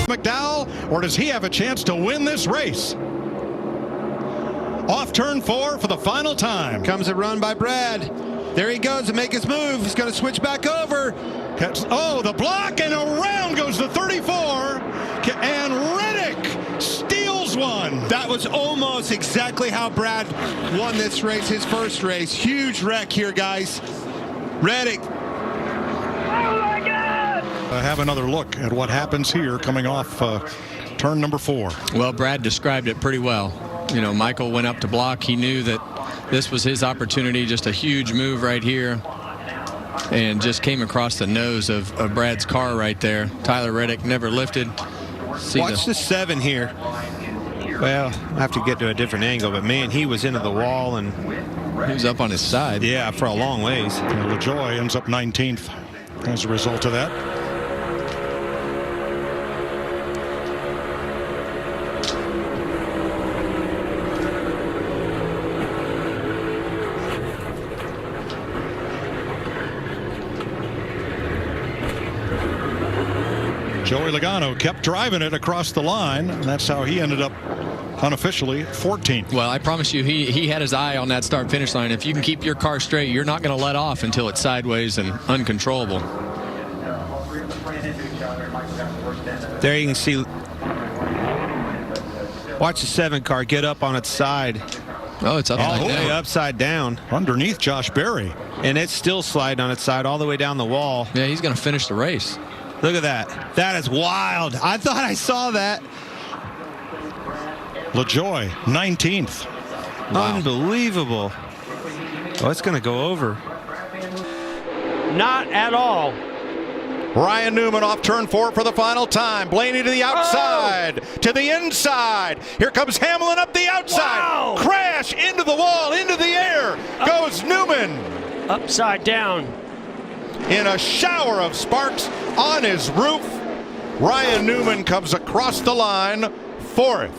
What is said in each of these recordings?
McDowell, or does he have a chance to win this race? Off turn 4 for the final time. Comes a run by Brad. There he goes to make his move. He's going to switch back over. Oh, the block, and around goes the 34. And Reddick steals one. That was almost exactly how Brad won this race, his first race. Huge wreck here, guys. Reddick. Have another look at what happens here coming off turn number 4. Well, Brad described it pretty well. You know, Michael went up to block. He knew that this was his opportunity. Just a huge move right here, and just came across the nose of Brad's car right there. Tyler Reddick never lifted. Watch the 7 here. Well, I have to get to a different angle, but man, he was into the wall, and he was up on his side. Yeah, for a long ways. LaJoie ends up 19th as a result of that. Joey Logano kept driving it across the line, and that's how he ended up unofficially 14th. Well, I promise you, he had his eye on that start-finish line. If you can keep your car straight, you're not going to let off until it's sideways and uncontrollable. There you can see. Watch the 7 car get up on its side. Oh, it's upside down. All the way upside down. Underneath Josh Berry. And it's still sliding on its side all the way down the wall. Yeah, he's going to finish the race. Look at that. That is wild. I thought I saw that. LaJoie, 19th. Wow. Unbelievable. Oh, it's going to go over. Not at all. Ryan Newman off turn 4 for the final time. Blaney to the outside, to the inside. Here comes Hamlin up the outside. Wow. Crash into the wall, into the air. Goes Newman. Upside down. In a shower of sparks on his roof, Ryan Newman comes across the line 4th.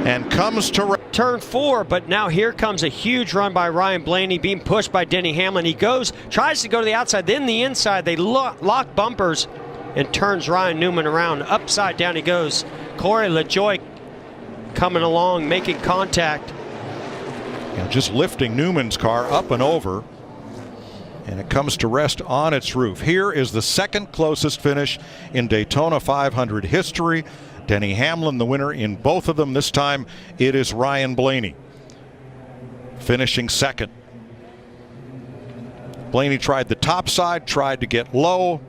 And comes to turn 4, but now here comes a huge run by Ryan Blaney, being pushed by Denny Hamlin. He tries to go to the outside, then the inside. They lock bumpers and turns Ryan Newman around. Upside down he goes. Corey LaJoie coming along, making contact. Yeah, just lifting Newman's car up and over. And it comes to rest on its roof. Here is the second closest finish in Daytona 500 history. Denny Hamlin the winner in both of them. This time it is Ryan Blaney finishing second. Blaney tried the top side, tried to get low.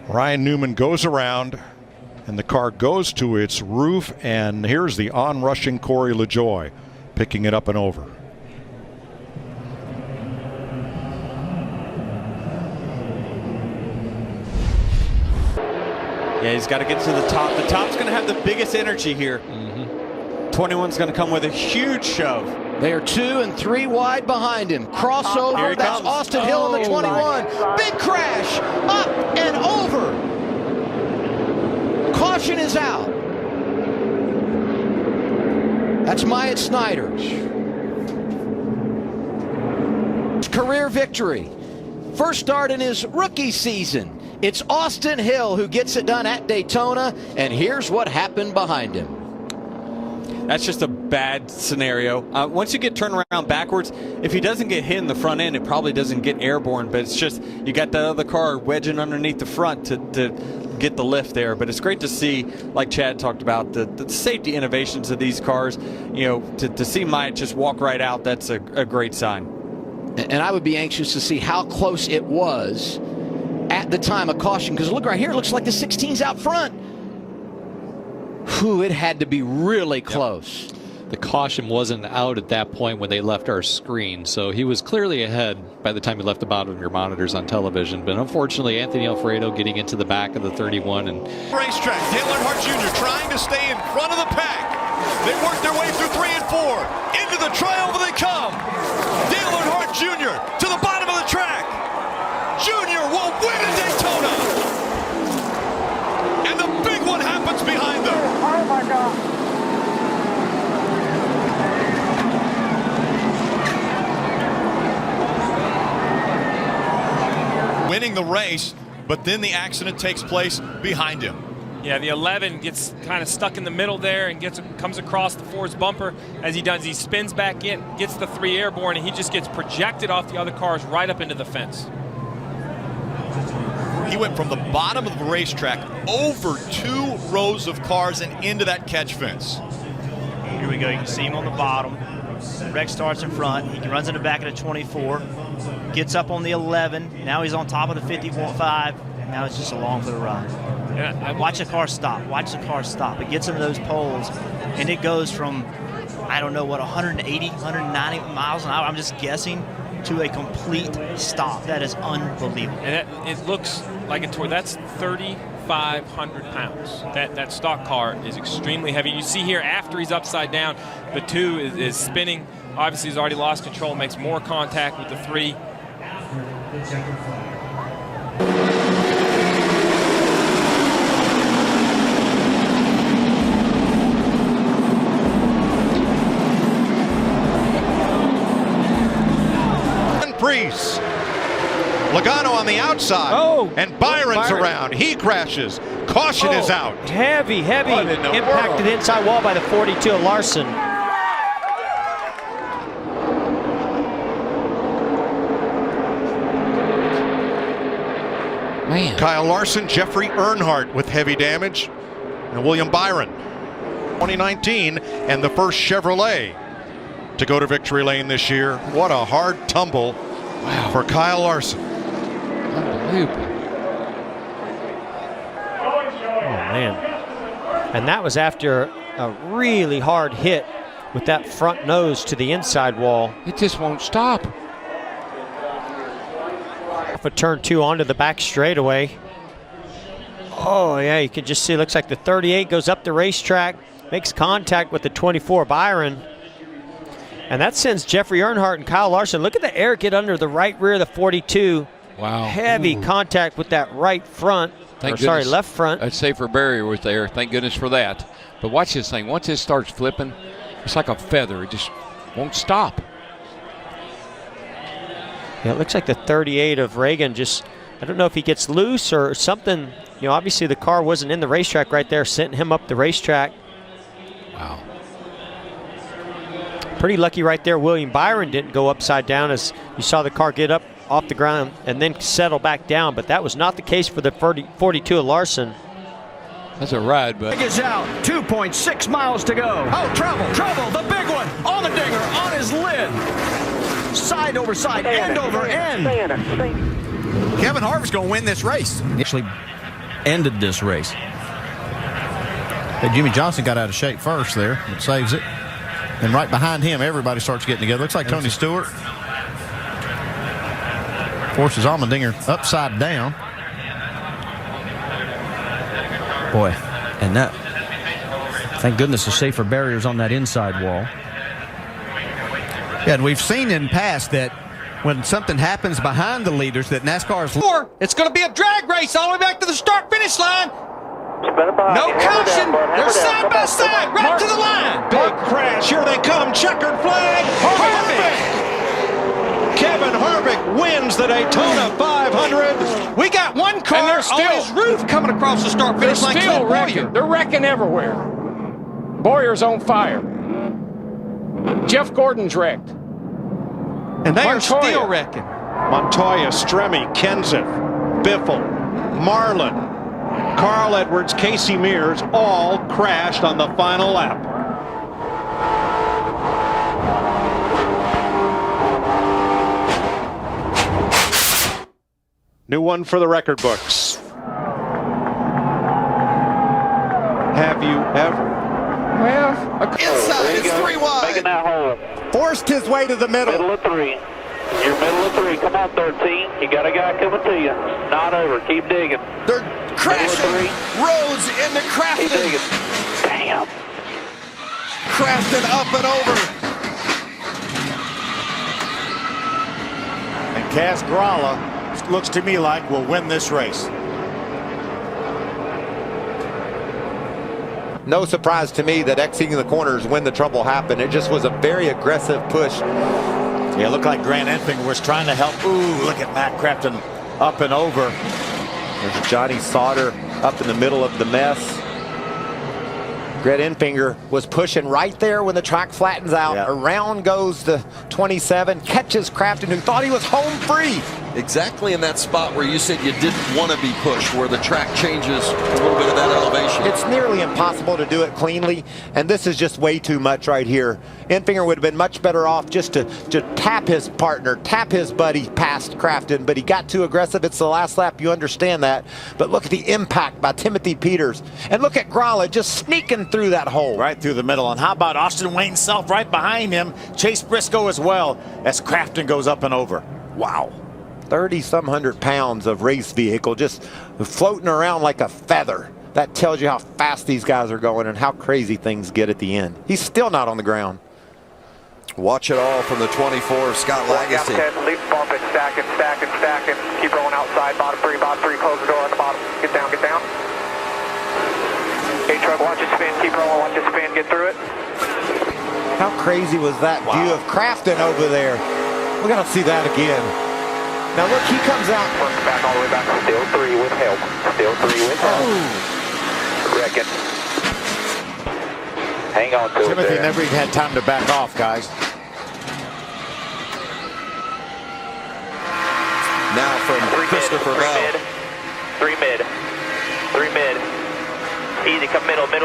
Ryan Newman goes around and the car goes to its roof, and here's the onrushing Corey LaJoie picking it up and over. Yeah, he's got to get to the top. The top's going to have the biggest energy here. 21's going to come with a huge shove. They are 2 and 3 wide behind him. Crossover, that's comes. Austin Hill in the 21. Big crash, up and over. Caution is out. That's Myatt Snider. Career victory. First start in his rookie season. It's Austin Hill who gets it done at Daytona, and here's what happened behind him. That's just a bad scenario. Once you get turned around backwards, if he doesn't get hit in the front end, it probably doesn't get airborne, but it's just you got that other car wedging underneath the front to get the lift there. But it's great to see, like Chad talked about, the safety innovations of these cars. You know, to see Myatt just walk right out, that's a great sign. And I would be anxious to see how close it was at the time of caution, because look right here, it looks like the 16's out front. Whew, it had to be really close. Yep. The caution wasn't out at that point when they left our screen, so he was clearly ahead by the time he left the bottom of your monitors on television. But unfortunately, Anthony Alfredo getting into the back of the 31. And racetrack, Dale Earnhardt Jr. trying to stay in front of the pack. They work their way through 3 and 4. Into the triumph they come. Dale Earnhardt Jr. to the bottom of the track. Jr. will win at Daytona. And the big one happens behind them. Oh my God. Winning the race but then the accident takes place behind him. Yeah, the 11 gets kind of stuck in the middle there and comes across the Ford's bumper. As he does, he spins back in, gets the 3 airborne, and he just gets projected off the other cars right up into the fence. He went from the bottom of the racetrack over 2 rows of cars and into that catch fence. Here we go. You can see him on the bottom. Rex starts in front. He runs in the back of the 24, gets up on the 11. Now he's on top of the 55. Now it's just along for the ride. Watch the car stop. Watch the car stop. It gets into those poles, and it goes from, I don't know what, 180, 190 miles an hour, I'm just guessing, to a complete stop. That is unbelievable. And it looks like that's 3,500 pounds. That stock car is extremely heavy. You see here after he's upside down, the 2 is spinning. Obviously, he's already lost control, makes more contact with the 3. Priest. Logano on the outside. Oh, and Byron's around. He crashes. Caution is out. Heavy impact to the inside wall by the 42 of Larson. Man. Kyle Larson, Jeffrey Earnhardt with heavy damage, and William Byron. 2019 and the first Chevrolet to go to victory lane this year. What a hard tumble for Kyle Larson. Unbelievable. Oh, man. And that was after a really hard hit with that front nose to the inside wall. It just won't stop. Off of turn 2 onto the back straightaway. Oh, yeah, you can just see it looks like the 38 goes up the racetrack, makes contact with the 24 Byron. And that sends Jeffrey Earnhardt and Kyle Larson. Look at the air get under the right rear of the 42. Wow. Heavy contact with that right front. Left front. A safer barrier was there. Thank goodness for that. But watch this thing. Once it starts flipping, it's like a feather. It just won't stop. Yeah, it looks like the 38 of Reagan just, I don't know if he gets loose or something. You know, obviously the car wasn't in the racetrack right there, sending him up the racetrack. Wow. Pretty lucky right there. William Byron didn't go upside down as you saw the car get up off the ground and then settle back down, but that was not the case for the 42 of Larson. That's a ride, but. Is out. 2.6 miles to go. Oh, trouble, the big one on the dinger, on his lid. Side over side, end over end. Kevin Harvick's going to win this race. Actually ended this race. Hey, Jimmy Johnson got out of shape first there, but saves it. And right behind him, everybody starts getting together. Looks like Tony Stewart forces Allmendinger upside down. Boy, and that, thank goodness the safer barriers on that inside wall. Yeah, and we've seen in past that when something happens behind the leaders that NASCAR's... It's going to be a drag race all the way back to the start-finish line. No caution. They're side by side, right to the line. Big crash. Here they come. Checkered flag. Harvick. Kevin Harvick wins the Daytona 500. We got one car on his roof coming across the start-finish line. Clint Bowyer. They're wrecking everywhere. Boyer's on fire. Jeff Gordon's wrecked. And they Montoya. are still wrecking. Montoya, Stremme, Kenseth, Biffle, Marlin, Carl Edwards, Casey Mears all crashed on the final lap. New one for the record books. Have you ever? Well, inside, it's 3 wide. Making that hole. Forced his way to the middle. Middle of 3. You're middle of 3. Come on, 13. You got a guy coming to you. Not over. Keep digging. They're crashing. Rhodes into Keep Crafton. digging. Damn. Crafton up and over. And Kaz Gralla looks to me like will win this race. No surprise to me that exiting the corners when the trouble happened. It just was a very aggressive push. Yeah, it looked like Grant Enfinger was trying to help. Ooh, look at Matt Crafton up and over. There's Johnny Sauter up in the middle of the mess. Greg Enfinger was pushing right there when the track flattens out. Yeah. Around goes the 27, catches Crafton, who thought he was home free. Exactly in that spot where you said you didn't want to be pushed, where the track changes a little bit of that elevation. It's nearly impossible to do it cleanly, and this is just way too much right here. Enfinger would have been much better off just to tap his partner, tap his buddy past Crafton, but he got too aggressive. It's the last lap, you understand that. But look at the impact by Timothy Peters. And look at Gralla just sneaking through that hole. Right through the middle. And how about Austin Wayne Self right behind him? Chase Briscoe as well as Crafton goes up and over. Wow. 30-some hundred pounds of race vehicle just floating around like a feather. That tells you how fast these guys are going and how crazy things get at the end. He's still not on the ground. Watch it all from the 24 of Scott Lagasse. Leap bump it, stack it, stack it, stack it. Keep rolling outside, bottom three, close the door at the bottom. Get down, get down. Okay, truck, watch it spin, keep rolling, watch it spin, get through it. How crazy was that view of Crafton over there? We're going to see that again. Now look, he comes out. Work back all the way back. Still three with help. Still three with help. Reckon. Hang on to it. Timothy never even had time to back off, guys. Now from Christopher Bell. Three mid. Easy, come middle. Keep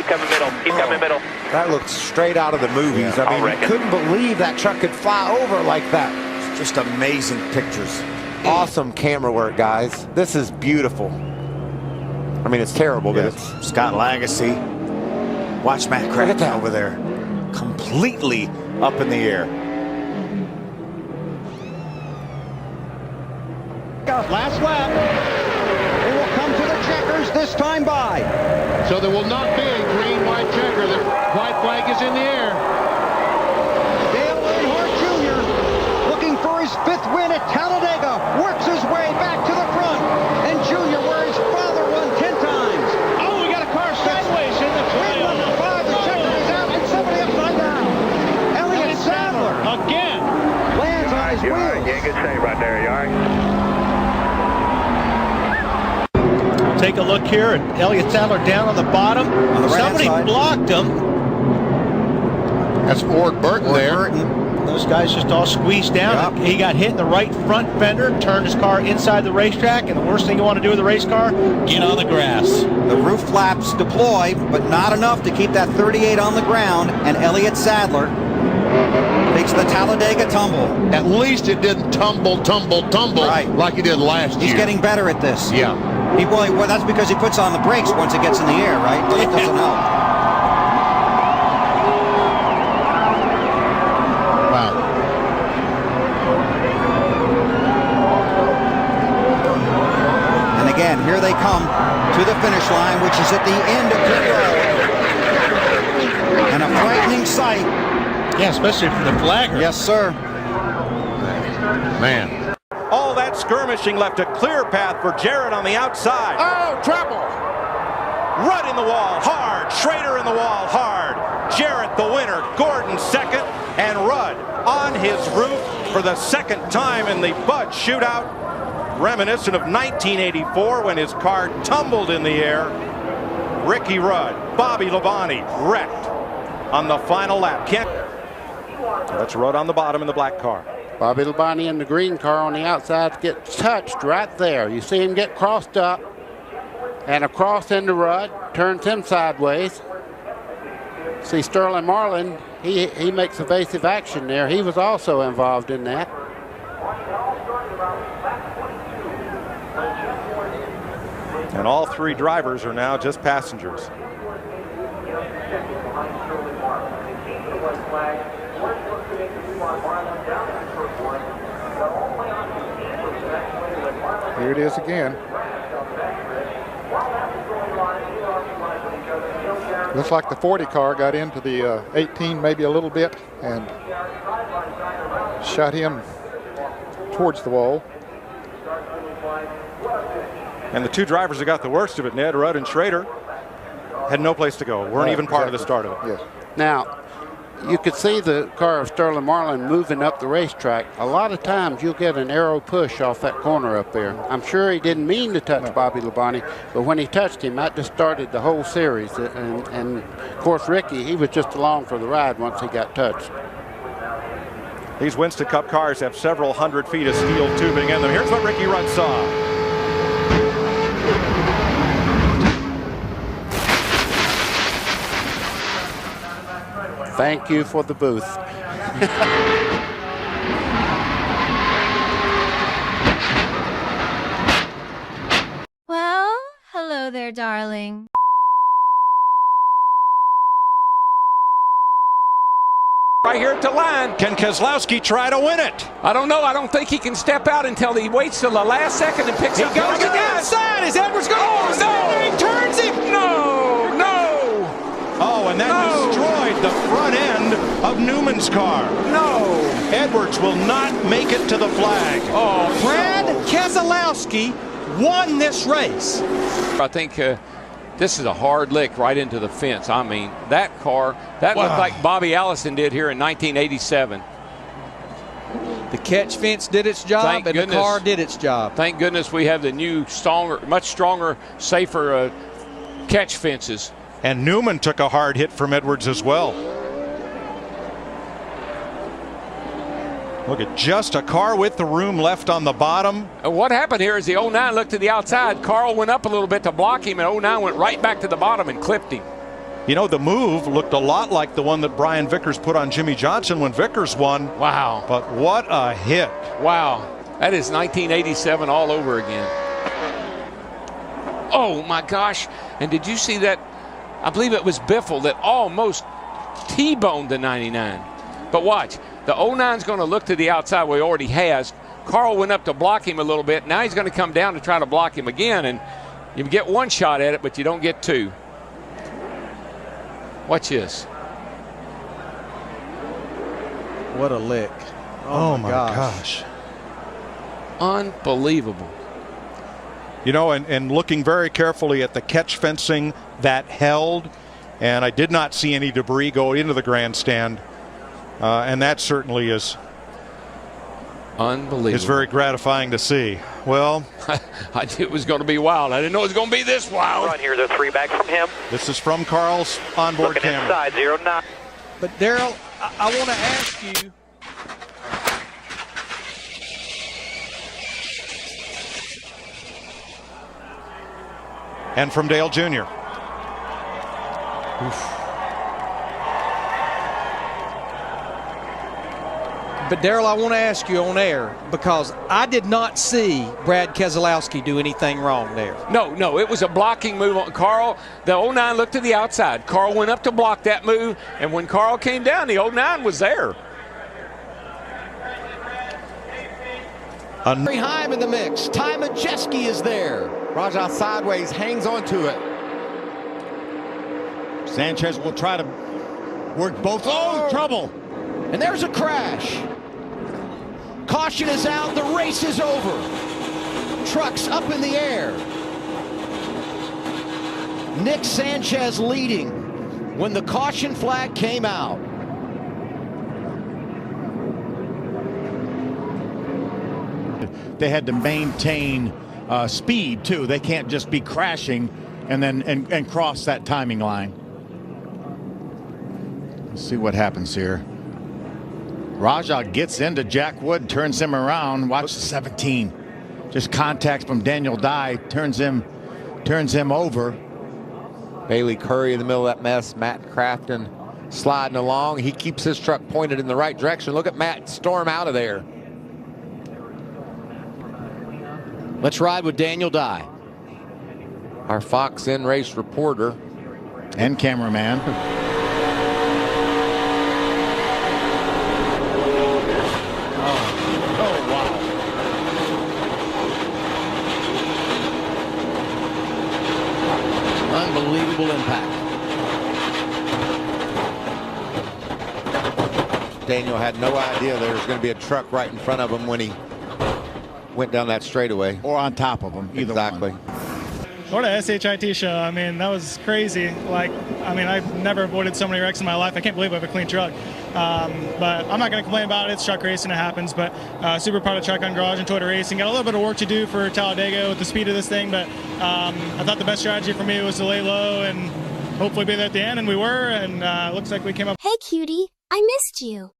coming middle. Keep coming middle. That looks straight out of the movies. Yeah, I mean, you couldn't believe that truck could fly over like that. Just amazing pictures. Awesome camera work, guys. This is beautiful. I mean, it's terrible, but it's Scott Lagasse. Watch Matt Crafton over there. Completely up in the air. Last lap. They will come to the checkers this time by. So there will not be a green-white checker. The white flag is in the air. His fifth win at Talladega, works his way back to the front, and Junior, where his father won 10 times. Oh, we got a car sideways in the trail. Win number 5, the checker is out, and somebody upside down. Elliott Sadler again lands on his wheels. Yeah, good save right there. You all right? Take a look here at Elliott Sadler down on the bottom. On the Somebody blocked him. That's Ord Burton there. Those guys just all squeezed down. Yep. He got hit in the right front fender, turned his car inside the racetrack, and the worst thing you want to do with a race car, get on the grass. The roof flaps deploy, but not enough to keep that 38 on the ground, and Elliott Sadler takes the Talladega tumble. At least it didn't tumble right, like it did last year. He's getting better at this. Yeah. Well, that's because he puts on the brakes once it gets in the air, right? It doesn't help. Again, here they come to the finish line, which is at the end of pit road. And a frightening sight. Yeah, especially for the flagger. Yes, sir. Man. All that skirmishing left a clear path for Jarrett on the outside. Oh, trouble. Rudd in the wall, hard. Schrader in the wall, hard. Jarrett the winner, Gordon second, and Rudd on his roof for the second time in the Bud shootout. Reminiscent of 1984 when his car tumbled in the air. Ricky Rudd, Bobby Labonte wrecked on the final lap. That's Rudd on the bottom in the black car. Bobby Labonte in the green car on the outside gets touched right there. You see him get crossed up and across into Rudd, turns him sideways. See Sterling Marlin, he makes evasive action there. He was also involved in that. And all three drivers are now just passengers. Here it is again. Looks like the 40 car got into the 18 maybe a little bit and shot him towards the wall. And the two drivers that got the worst of it, Ned, Rudd and Schrader, had no place to go. Weren't even part of the start of it. Yes. Now, you could see the car of Sterling Marlin moving up the racetrack. A lot of times you'll get an arrow push off that corner up there. I'm sure he didn't mean to touch Bobby Labonte, but when he touched him, that just started the whole series. And of course, Ricky, he was just along for the ride once he got touched. These Winston Cup cars have several hundred feet of steel tubing in them. Here's what Ricky Rudd saw. Thank you for the booth. Well, hello there, darling. Right here at the line. Can Keselowski try to win it? I don't know. I don't think he can step out until he waits till the last second and picks up. He goes to the outside. Is Edwards going? Oh, no! He turns him. No, no. Oh, and that destroyed the front end of Newman's car. No. Edwards will not make it to the flag. Oh, Brad Keselowski won this race. I think this is a hard lick right into the fence. I mean, that car, that looked like Bobby Allison did here in 1987. The catch fence did its job, and the car did its job. Thank goodness we have the new, stronger, much stronger, safer catch fences. And Newman took a hard hit from Edwards as well. Look at just a car with the room left on the bottom. And what happened here is the 09 looked to the outside. Carl went up a little bit to block him, and 09 went right back to the bottom and clipped him. You know, the move looked a lot like the one that Brian Vickers put on Jimmy Johnson when Vickers won. Wow. But what a hit. Wow. That is 1987 all over again. Oh, my gosh. And did you see that? I believe it was Biffle that almost T-boned the 99. But watch. The 09's going to look to the outside where he already has. Carl went up to block him a little bit. Now he's going to come down to try to block him again. And you get one shot at it, but you don't get two. Watch this. What a lick. Oh my gosh. Unbelievable. You know, and looking very carefully at the catch fencing that held, and I did not see any debris go into the grandstand. And that certainly is unbelievable. It's very gratifying to see. Well, I knew it was going to be wild. I didn't know it was going to be this wild. Run here, the 3 back from him. This is from Carl's onboard Looking camera. Inside 09. But Daryl, I want to ask you. And from Dale Jr. Oof. But Daryl, I want to ask you on air, because I did not see Brad Keselowski do anything wrong there. No, it was a blocking move on Carl. The 09 looked to the outside. Carl went up to block that move, and when Carl came down, the 09 was there. Very high in the mix. Ty Majeski is there. Rajah sideways, hangs onto it. Sanchez will try to work both. Oh, trouble. And there's a crash. Caution is out. The race is over. Trucks up in the air. Nick Sanchez leading when the caution flag came out. They had to maintain speed too. They can't just be crashing and then and cross that timing line. Let's see what happens here. Rajah gets into Jack Wood, turns him around. Watch the 17. Just contacts from Daniel Dye, turns him over. Bailey Curry in the middle of that mess. Matt Crafton sliding along. He keeps his truck pointed in the right direction. Look at Matt storm out of there. Let's ride with Daniel Dye. Our Fox In Race reporter. And cameraman. Unbelievable impact. Daniel had no idea there was going to be a truck right in front of him when he went down that straightaway. Or on top of him, either exactly. one. What a SHIT show. I mean, that was crazy. I've never avoided so many wrecks in my life. I can't believe I have a clean truck. But I'm not going to complain about it. It's truck racing. It happens. But super proud of Truck on Garage and Toyota Racing. Got a little bit of work to do for Talladega with the speed of this thing. But I thought the best strategy for me was to lay low and hopefully be there at the end. And we were. And looks like we came up. Hey, cutie. I missed you.